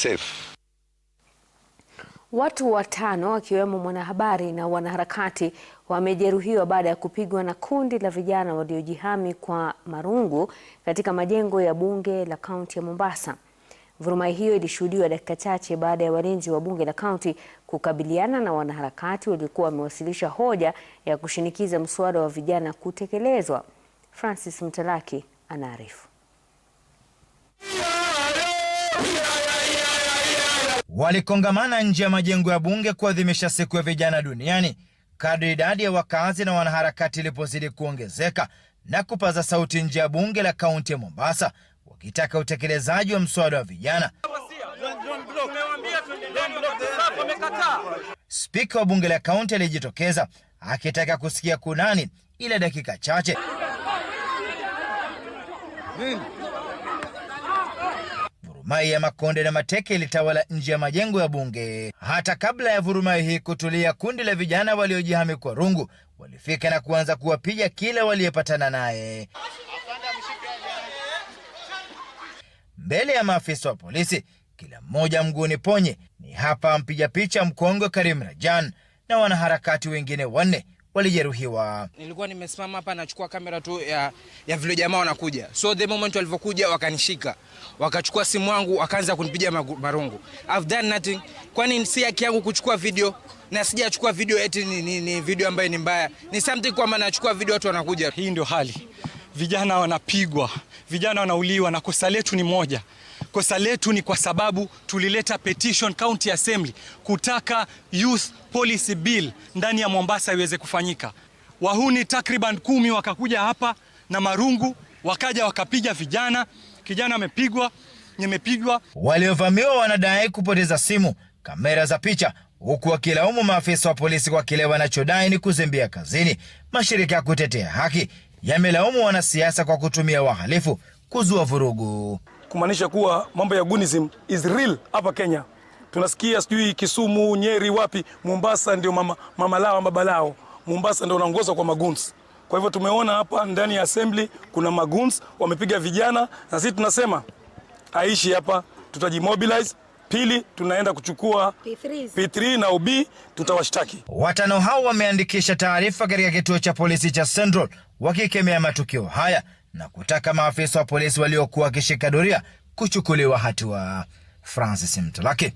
safe. Watu watano wakiwemo mwanahabari na wanaharakati wamejeruhiwa baada ya kupigwa na kundi la vijana waliojihami kwa marungu katika majengo ya bunge la kaunti ya Mombasa. Vurumai hiyo ilishuhudiwa dakika chache baada ya walinzi wa bunge la kaunti kukabiliana na wanaharakati waliokuwa wamewasilisha hoja ya kushinikiza mswada wa vijana kutekelezwa. Francis Mtalaki anaarifu. Walikongamana nje ya majengo ya bunge kuadhimisha siku ya vijana duniani kadri idadi ya wakazi na wanaharakati ilipozidi kuongezeka na kupaza sauti nje ya bunge la kaunti ya Mombasa wakitaka utekelezaji wa mswada wa vijana. Spika wa bunge la kaunti alijitokeza akitaka kusikia kunani ile dakika chache. Vurumai ya makonde na mateke ilitawala nje ya majengo ya bunge. Hata kabla ya vurumai hii kutulia, kundi la vijana waliojihami kwa rungu walifika na kuanza kuwapiga kila waliyepatana naye. Mbele ya maafisa wa polisi, kila mmoja mguuni ponye. Ni hapa mpiga picha mkongwe Karim Rajan na wanaharakati wengine 4 walijeruhiwa. Nilikuwa nimesimama hapa nachukua kamera tu ya vile jamaa wanakuja. So the moment walivyokuja wakanishika. Wakachukua simu yangu wakaanza kunipiga marungu. I've done nothing. Kwani si haki yangu kuchukua video na sijachukua video eti ni video ambayo ni mbaya. Ni something kwamba nachukua video watu wanakuja. Hii ndio hali. Vijana wanapigwa, vijana wanauliwa na kosa letu ni moja. Kosa letu ni kwa sababu tulileta petition county assembly kutaka youth policy bill ndani ya Mombasa iweze kufanyika. Wahuni takriban 10 wakakuja hapa na marungu, wakaja wakapiga vijana, kijana amepigwa, nimepigwa. Waliovamiwa wanadai kupoteza simu, kamera za picha, huku wakilaumu maafisa wa polisi kwa kile wanachodai ni kuzembea kazini. Mashirika ya kutetea haki yamelaumu wanasiasa kwa kutumia wahalifu kuzua vurugu. Kumaanisha kuwa mambo ya gunism is real hapa Kenya. Tunasikia sijui Kisumu, Nyeri, wapi, Mombasa ndio mama lao baba lao. Mombasa ndio wanaongoza kwa maguns. Kwa hivyo tumeona hapa ndani ya assembly kuna maguns wamepiga vijana, na sisi tunasema aishi hapa, tutajimobilize. Pili, tunaenda kuchukua P3 na OB, tutawashtaki. Watano hao wameandikisha taarifa katika kituo cha polisi cha Central wakikemea matukio haya na kutaka maafisa wa polisi waliokuwa wakishika doria kuchukuliwa hatua. Francis Mtalaki.